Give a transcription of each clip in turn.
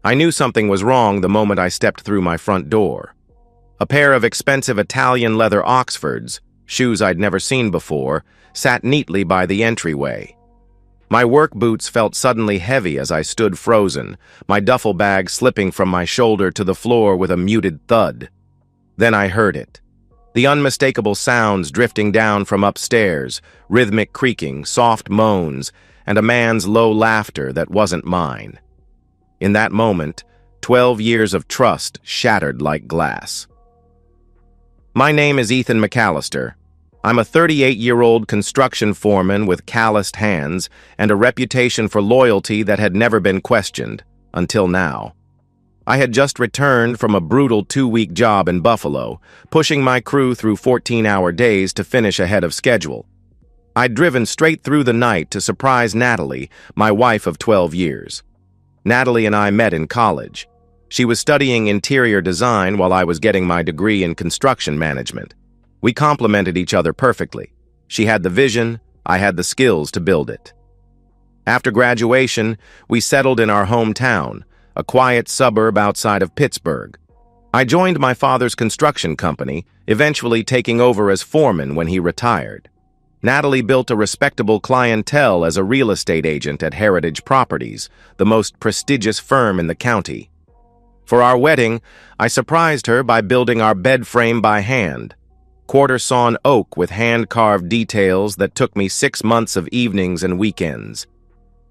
I knew something was wrong the moment I stepped through my front door. A pair of expensive Italian leather Oxfords, shoes I'd never seen before, sat neatly by the entryway. My work boots felt suddenly heavy as I stood frozen, my duffel bag slipping from my shoulder to the floor with a muted thud. Then I heard it. The unmistakable sounds drifting down from upstairs, rhythmic creaking, soft moans, and a man's low laughter that wasn't mine. In that moment, 12 years of trust shattered like glass. My name is Ethan McAllister. I'm a 38-year-old construction foreman with calloused hands and a reputation for loyalty that had never been questioned, until now. I had just returned from a brutal 2-week job in Buffalo, pushing my crew through 14-hour days to finish ahead of schedule. I'd driven straight through the night to surprise Natalie, my wife of 12 years. Natalie and I met in college. She was studying interior design while I was getting my degree in construction management. We complemented each other perfectly. She had the vision, I had the skills to build it. After graduation, we settled in our hometown, a quiet suburb outside of Pittsburgh. I joined my father's construction company, eventually taking over as foreman when he retired. Natalie built a respectable clientele as a real estate agent at Heritage Properties, the most prestigious firm in the county. For our wedding, I surprised her by building our bed frame by hand, quarter-sawn oak with hand-carved details that took me 6 months of evenings and weekends.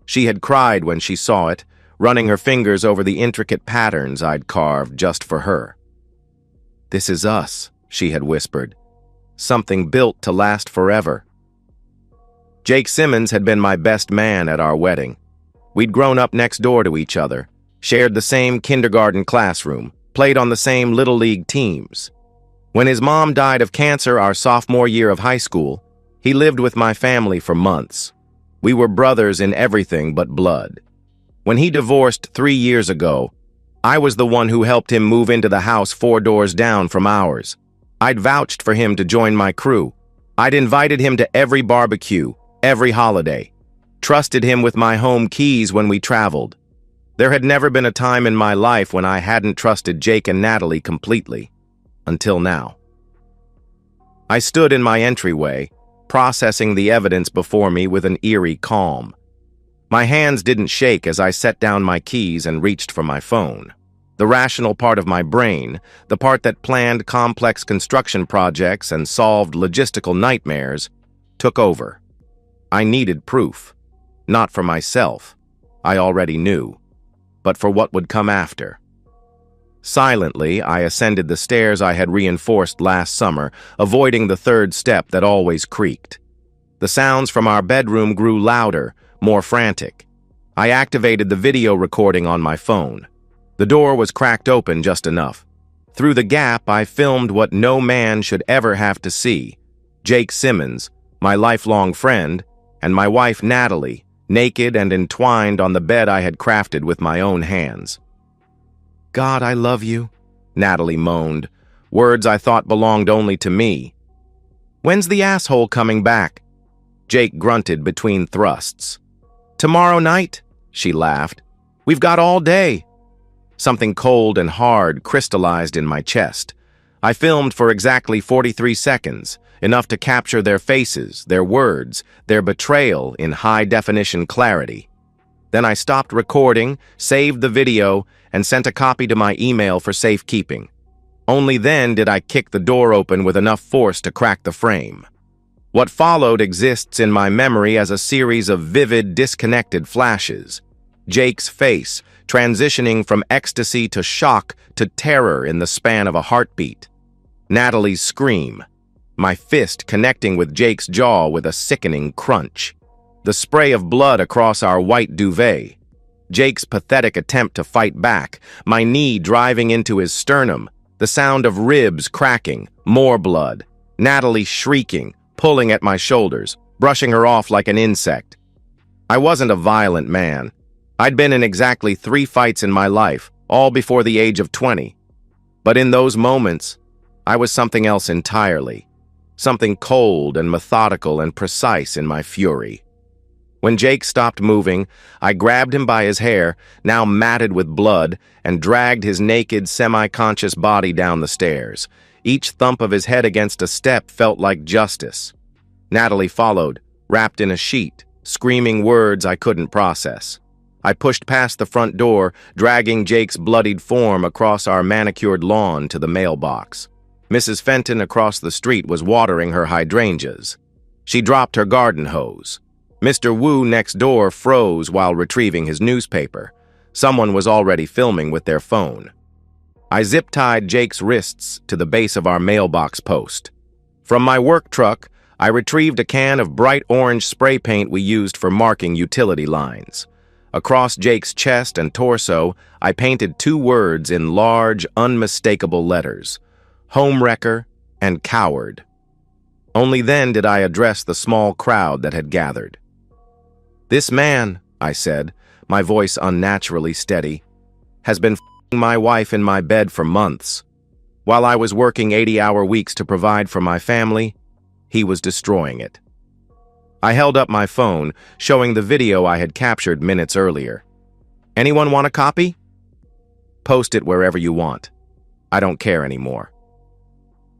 She had cried when she saw it, running her fingers over the intricate patterns I'd carved just for her. "This is us," she had whispered. "Something built to last forever." Jake Simmons had been my best man at our wedding. We'd grown up next door to each other, shared the same kindergarten classroom, played on the same little league teams. When his mom died of cancer our sophomore year of high school, he lived with my family for months. We were brothers in everything but blood. When he divorced 3 years ago, I was the one who helped him move into the house 4 doors down from ours. I'd vouched for him to join my crew. I'd invited him to every barbecue, every holiday. Trusted him with my home keys when we traveled. There had never been a time in my life when I hadn't trusted Jake and Natalie completely. Until now. I stood in my entryway, processing the evidence before me with an eerie calm. My hands didn't shake as I set down my keys and reached for my phone. The rational part of my brain, the part that planned complex construction projects and solved logistical nightmares, took over. I needed proof. Not for myself, I already knew, but for what would come after. Silently, I ascended the stairs I had reinforced last summer, avoiding the third step that always creaked. The sounds from our bedroom grew louder, more frantic. I activated the video recording on my phone. The door was cracked open just enough. Through the gap, I filmed what no man should ever have to see. Jake Simmons, my lifelong friend, and my wife Natalie, naked and entwined on the bed I had crafted with my own hands. "God, I love you," Natalie moaned, words I thought belonged only to me. "When's the asshole coming back?" Jake grunted between thrusts. "Tomorrow night," she laughed. "We've got all day." Something cold and hard crystallized in my chest. I filmed for exactly 43 seconds, enough to capture their faces, their words, their betrayal in high-definition clarity. Then I stopped recording, saved the video, and sent a copy to my email for safekeeping. Only then did I kick the door open with enough force to crack the frame. What followed exists in my memory as a series of vivid, disconnected flashes. Jake's face, transitioning from ecstasy to shock to terror in the span of a heartbeat. Natalie's scream, my fist connecting with Jake's jaw with a sickening crunch. The spray of blood across our white duvet. Jake's pathetic attempt to fight back, my knee driving into his sternum, the sound of ribs cracking, more blood. Natalie shrieking, pulling at my shoulders, brushing her off like an insect. I wasn't a violent man. I'd been in exactly 3 fights in my life, all before the age of 20. But in those moments, I was something else entirely. Something cold and methodical and precise in my fury. When Jake stopped moving, I grabbed him by his hair, now matted with blood, and dragged his naked, semi-conscious body down the stairs. Each thump of his head against a step felt like justice. Natalie followed, wrapped in a sheet, screaming words I couldn't process. I pushed past the front door, dragging Jake's bloodied form across our manicured lawn to the mailbox. Mrs. Fenton across the street was watering her hydrangeas. She dropped her garden hose. Mr. Wu next door froze while retrieving his newspaper. Someone was already filming with their phone. I zip-tied Jake's wrists to the base of our mailbox post. From my work truck, I retrieved a can of bright orange spray paint we used for marking utility lines. Across Jake's chest and torso, I painted 2 words in large, unmistakable letters: homewrecker and coward. Only then did I address the small crowd that had gathered. "This man," I said, my voice unnaturally steady, "has been f***ing my wife in my bed for months. While I was working 80-hour weeks to provide for my family, he was destroying it." I held up my phone, showing the video I had captured minutes earlier. "Anyone want a copy? Post it wherever you want. I don't care anymore."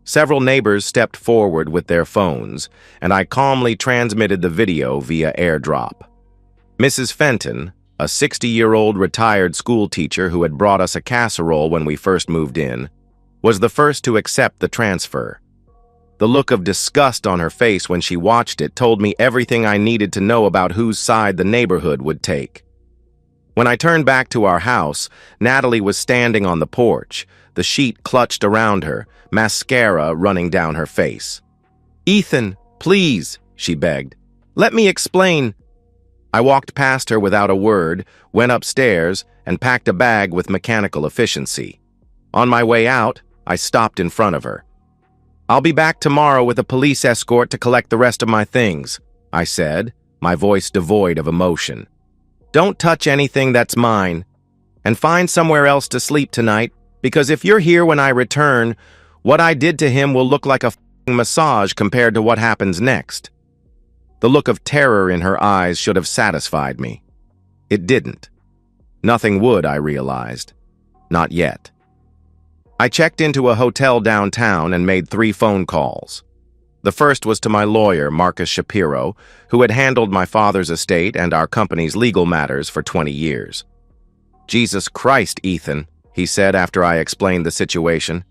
Several neighbors stepped forward with their phones, and I calmly transmitted the video via AirDrop. Mrs. Fenton, a 60-year-old retired school teacher who had brought us a casserole when we first moved in, was the first to accept the transfer. The look of disgust on her face when she watched it told me everything I needed to know about whose side the neighborhood would take. When I turned back to our house, Natalie was standing on the porch, the sheet clutched around her, mascara running down her face. "Ethan, please," she begged. "Let me explain." I walked past her without a word, went upstairs, and packed a bag with mechanical efficiency. On my way out, I stopped in front of her. "I'll be back tomorrow with a police escort to collect the rest of my things," I said, my voice devoid of emotion. "Don't touch anything that's mine. And find somewhere else to sleep tonight, because if you're here when I return, what I did to him will look like a f***ing massage compared to what happens next." The look of terror in her eyes should have satisfied me. It didn't. Nothing would, I realized. Not yet. I checked into a hotel downtown and made 3 phone calls. The first was to my lawyer, Marcus Shapiro, who had handled my father's estate and our company's legal matters for 20 years. "Jesus Christ, Ethan," he said after I explained the situation.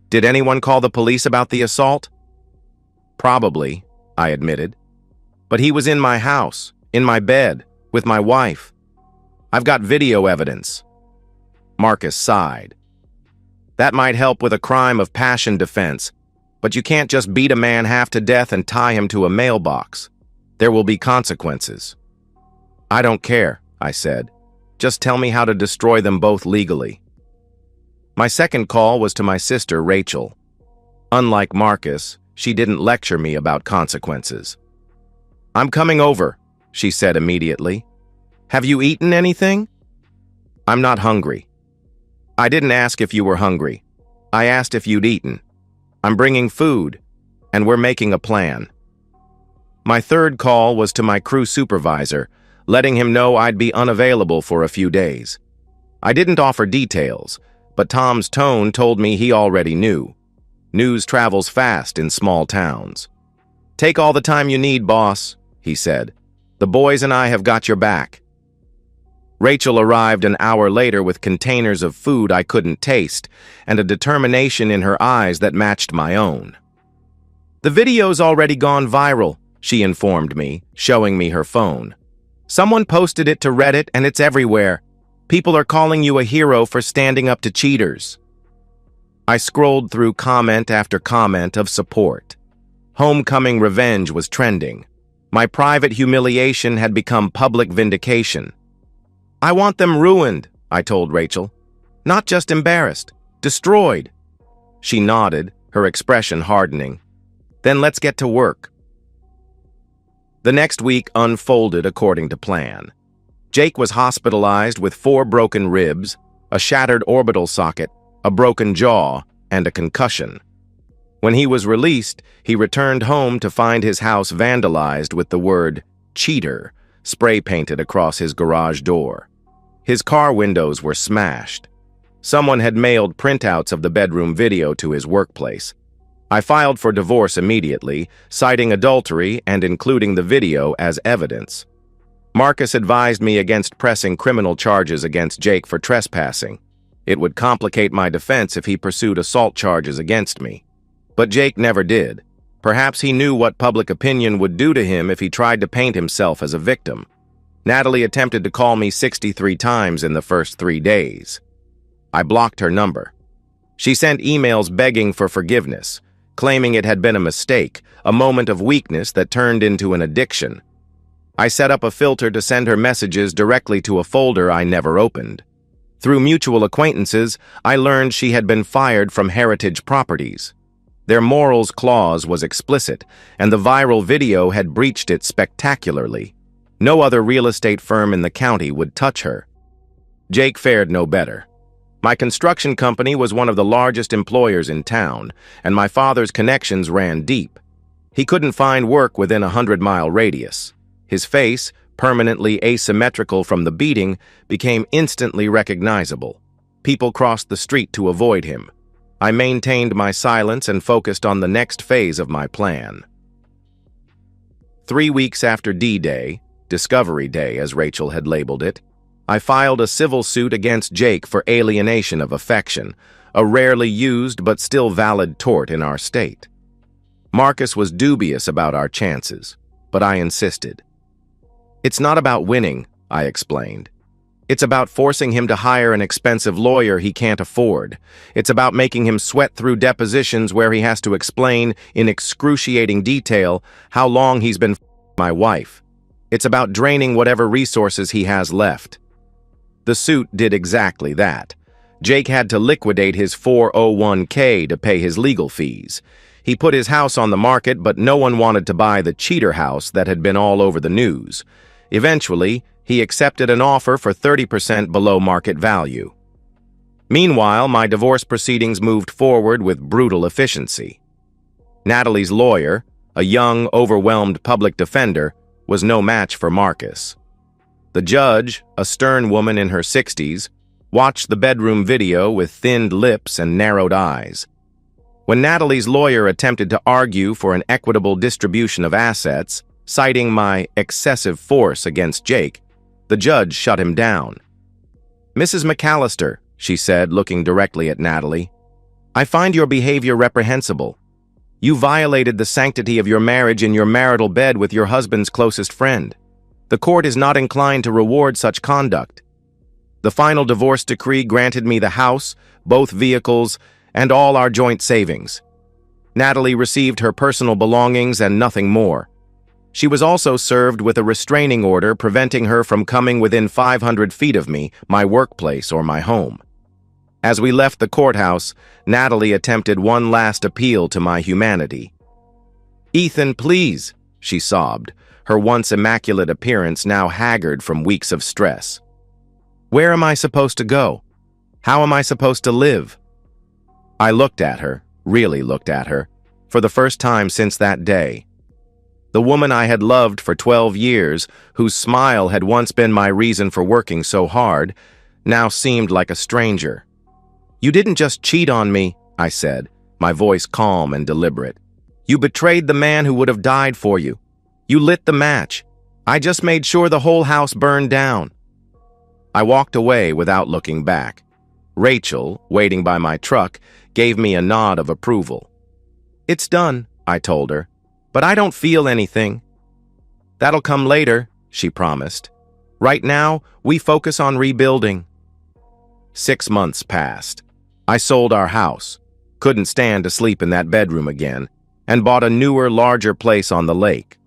"Did anyone call the police about the assault?" "Probably," I admitted. "But he was in my house, in my bed, with my wife. I've got video evidence." Marcus sighed. "That might help with a crime of passion defense, but you can't just beat a man half to death and tie him to a mailbox. There will be consequences." "I don't care," I said. "Just tell me how to destroy them both legally." My second call was to my sister, Rachel. Unlike Marcus, she didn't lecture me about consequences. "I'm coming over," she said immediately. "Have you eaten anything?" "I'm not hungry." "I didn't ask if you were hungry. I asked if you'd eaten. I'm bringing food, and we're making a plan." My third call was to my crew supervisor, letting him know I'd be unavailable for a few days. I didn't offer details, but Tom's tone told me he already knew. News travels fast in small towns. "Take all the time you need, boss," he said. "The boys and I have got your back." Rachel arrived an hour later with containers of food I couldn't taste and a determination in her eyes that matched my own. "The video's already gone viral," she informed me, showing me her phone. "Someone posted it to Reddit and it's everywhere. People are calling you a hero for standing up to cheaters." I scrolled through comment after comment of support. Homecoming revenge was trending. My private humiliation had become public vindication. "I want them ruined," I told Rachel. "Not just embarrassed, destroyed." She nodded, her expression hardening. "Then let's get to work." The next week unfolded according to plan. Jake was hospitalized with 4 broken ribs, a shattered orbital socket, a broken jaw, and a concussion. When he was released, he returned home to find his house vandalized with the word cheater spray painted across his garage door. His car windows were smashed. Someone had mailed printouts of the bedroom video to his workplace. I filed for divorce immediately, citing adultery and including the video as evidence. Marcus advised me against pressing criminal charges against Jake for trespassing. It would complicate my defense if he pursued assault charges against me. But Jake never did. Perhaps he knew what public opinion would do to him if he tried to paint himself as a victim. Natalie attempted to call me 63 times in the first 3 days. I blocked her number. She sent emails begging for forgiveness, claiming it had been a mistake, a moment of weakness that turned into an addiction. I set up a filter to send her messages directly to a folder I never opened. Through mutual acquaintances, I learned she had been fired from Heritage Properties. Their morals clause was explicit, and the viral video had breached it spectacularly. No other real estate firm in the county would touch her. Jake fared no better. My construction company was one of the largest employers in town, and my father's connections ran deep. He couldn't find work within a 100-mile radius. His face, permanently asymmetrical from the beating, became instantly recognizable. People crossed the street to avoid him. I maintained my silence and focused on the next phase of my plan. 3 weeks after D-Day, Discovery Day as Rachel had labeled it, I filed a civil suit against Jake for alienation of affection, a rarely used but still valid tort in our state. Marcus was dubious about our chances, but I insisted. It's not about winning, I explained. It's about forcing him to hire an expensive lawyer he can't afford. It's about making him sweat through depositions where he has to explain in excruciating detail how long he's been my wife. It's about draining whatever resources he has left. The suit did exactly that. Jake had to liquidate his 401k to pay his legal fees. He put his house on the market, but no one wanted to buy the cheater house that had been all over the news. Eventually, he accepted an offer for 30% below market value. Meanwhile, my divorce proceedings moved forward with brutal efficiency. Natalie's lawyer, a young, overwhelmed public defender, was no match for Marcus. The judge, a stern woman in her 60s, watched the bedroom video with thinned lips and narrowed eyes. When Natalie's lawyer attempted to argue for an equitable distribution of assets, citing my excessive force against Jake, the judge shut him down. "Mrs. McAllister," she said, looking directly at Natalie, "I find your behavior reprehensible. You violated the sanctity of your marriage in your marital bed with your husband's closest friend. The court is not inclined to reward such conduct. The final divorce decree granted me the house, both vehicles, and all our joint savings. Natalie received her personal belongings and nothing more. She was also served with a restraining order preventing her from coming within 500 feet of me, my workplace, or my home. As we left the courthouse, Natalie attempted one last appeal to my humanity. "Ethan, please," she sobbed, her once immaculate appearance now haggard from weeks of stress. "Where am I supposed to go? How am I supposed to live?" I looked at her, really looked at her, for the first time since that day. The woman I had loved for 12 years, whose smile had once been my reason for working so hard, now seemed like a stranger. "You didn't just cheat on me," I said, my voice calm and deliberate. "You betrayed the man who would have died for you. You lit the match. I just made sure the whole house burned down." I walked away without looking back. Rachel, waiting by my truck, gave me a nod of approval. "It's done," I told her, "but I don't feel anything." "That'll come later," she promised. "Right now, we focus on rebuilding." 6 months passed. I sold our house, couldn't stand to sleep in that bedroom again, and bought a newer, larger place on the lake.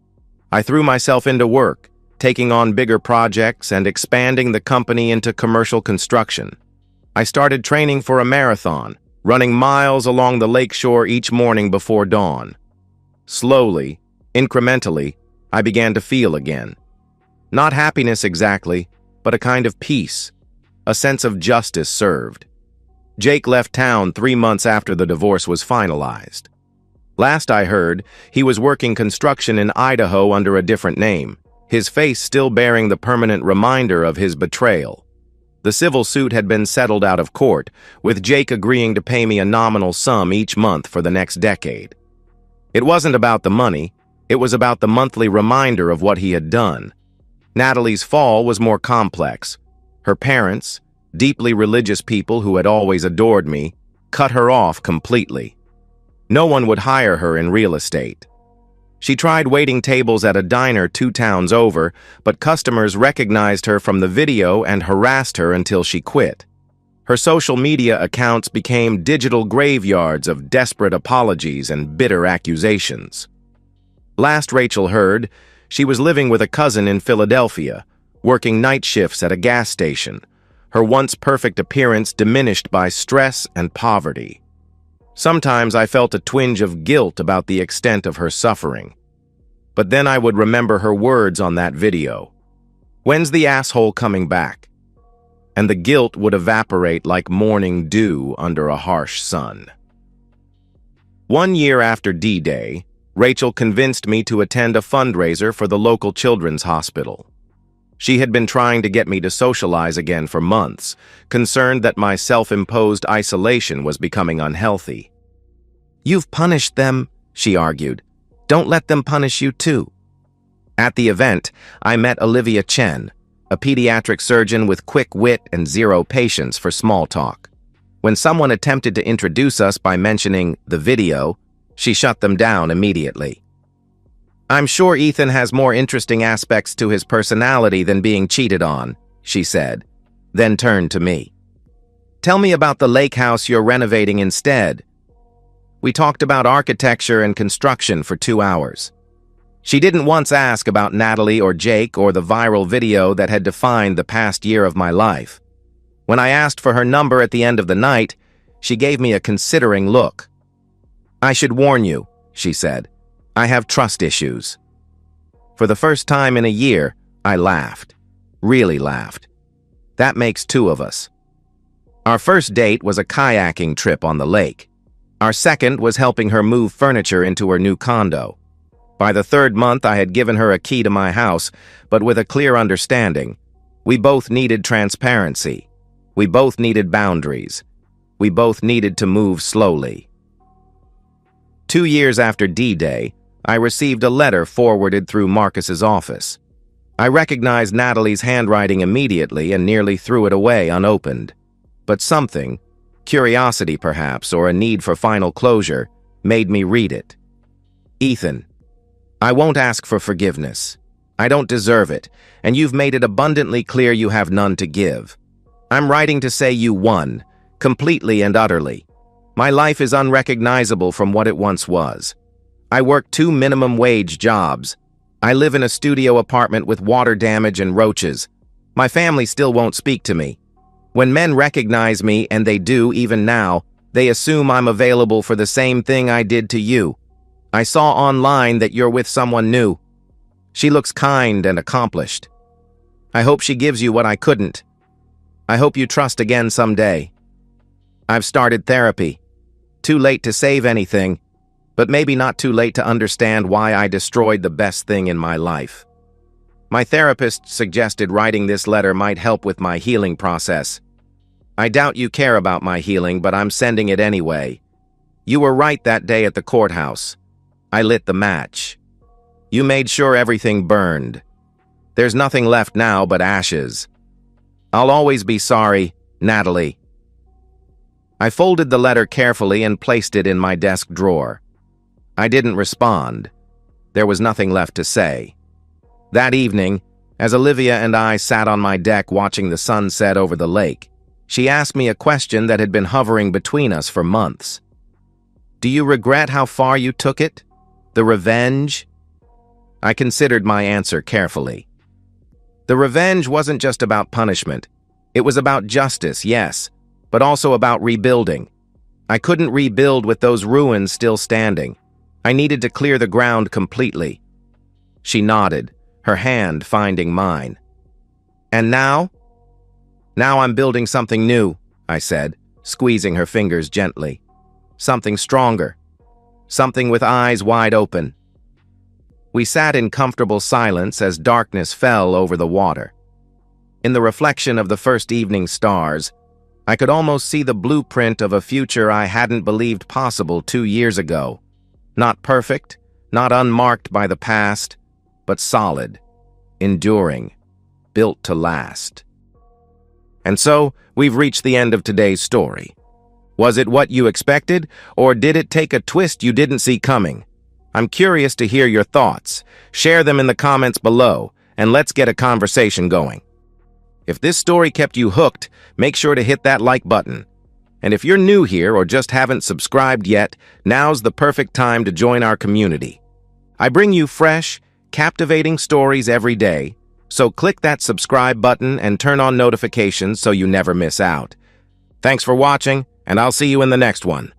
I threw myself into work, taking on bigger projects and expanding the company into commercial construction. I started training for a marathon, running miles along the lakeshore each morning before dawn. Slowly, incrementally, I began to feel again. Not happiness exactly, but a kind of peace, a sense of justice served. Jake left town 3 months after the divorce was finalized. Last I heard, he was working construction in Idaho under a different name. his face still bearing the permanent reminder of his betrayal. The civil suit had been settled out of court, with Jake agreeing to pay me a nominal sum each month for the next decade. It wasn't about the money, it was about the monthly reminder of what he had done. Natalie's fall was more complex. Her parents, deeply religious people who had always adored me, cut her off completely. No one would hire her in real estate. She tried waiting tables at a diner 2 towns over, but customers recognized her from the video and harassed her until she quit. Her social media accounts became digital graveyards of desperate apologies and bitter accusations. Last Rachel heard, she was living with a cousin in Philadelphia, working night shifts at a gas station, her once perfect appearance diminished by stress and poverty. Sometimes I felt a twinge of guilt about the extent of her suffering. But then I would remember her words on that video. "When's the asshole coming back?" And the guilt would evaporate like morning dew under a harsh sun. 1 year after D-Day, Rachel convinced me to attend a fundraiser for the local children's hospital. She had been trying to get me to socialize again for months, concerned that my self-imposed isolation was becoming unhealthy. "You've punished them," she argued. "Don't let them punish you too." At the event, I met Olivia Chen, a pediatric surgeon with quick wit and zero patience for small talk. When someone attempted to introduce us by mentioning the video, she shut them down immediately. "I'm sure Ethan has more interesting aspects to his personality than being cheated on," she said, then turned to me. "Tell me about the lake house you're renovating instead." We talked about architecture and construction for 2 hours. She didn't once ask about Natalie or Jake or the viral video that had defined the past year of my life. When I asked for her number at the end of the night, she gave me a considering look. "I should warn you," she said. "I have trust issues." For the first time in a year, I laughed. Really laughed. That makes 2 of us. Our first date was a kayaking trip on the lake. Our second was helping her move furniture into her new condo. By the 3rd month, I had given her a key to my house, but with a clear understanding. We both needed transparency. We both needed boundaries. We both needed to move slowly. 2 years after D-Day, I received a letter forwarded through Marcus's office. I recognized Natalie's handwriting immediately and nearly threw it away unopened. But something, curiosity perhaps, or a need for final closure, made me read it. "Ethan, I won't ask for forgiveness. I don't deserve it, and you've made it abundantly clear you have none to give. I'm writing to say you won, completely and utterly. My life is unrecognizable from what it once was. I work 2 minimum wage jobs. I live in a studio apartment with water damage and roaches. My family still won't speak to me. When men recognize me, and they do even now, they assume I'm available for the same thing I did to you. I saw online that you're with someone new. She looks kind and accomplished. I hope she gives you what I couldn't. I hope you trust again someday. I've started therapy. Too late to save anything, but maybe not too late to understand why I destroyed the best thing in my life. My therapist suggested writing this letter might help with my healing process. I doubt you care about my healing, but I'm sending it anyway. You were right that day at the courthouse. I lit the match. You made sure everything burned. There's nothing left now but ashes. I'll always be sorry, Natalie. I folded the letter carefully and placed it in my desk drawer. I didn't respond. There was nothing left to say. That evening, as Olivia and I sat on my deck watching the sun set over the lake, she asked me a question that had been hovering between us for months. Do you regret how far you took it? The revenge? I considered my answer carefully. The revenge wasn't just about punishment. It was about justice, yes, but also about rebuilding. I couldn't rebuild with those ruins still standing. I needed to clear the ground completely. She nodded, her hand finding mine. And now? Now I'm building something new, I said, squeezing her fingers gently. Something stronger. Something with eyes wide open. We sat in comfortable silence as darkness fell over the water. In the reflection of the first evening stars, I could almost see the blueprint of a future I hadn't believed possible 2 years ago. Not perfect, not unmarked by the past, but solid, enduring, built to last. And so, we've reached the end of today's story. Was it what you expected, or did it take a twist you didn't see coming? I'm curious to hear your thoughts. Share them in the comments below, and let's get a conversation going. If this story kept you hooked, make sure to hit that like button. And if you're new here or just haven't subscribed yet, now's the perfect time to join our community. I bring you fresh, captivating stories every day, so click that subscribe button and turn on notifications so you never miss out. Thanks for watching, and I'll see you in the next one.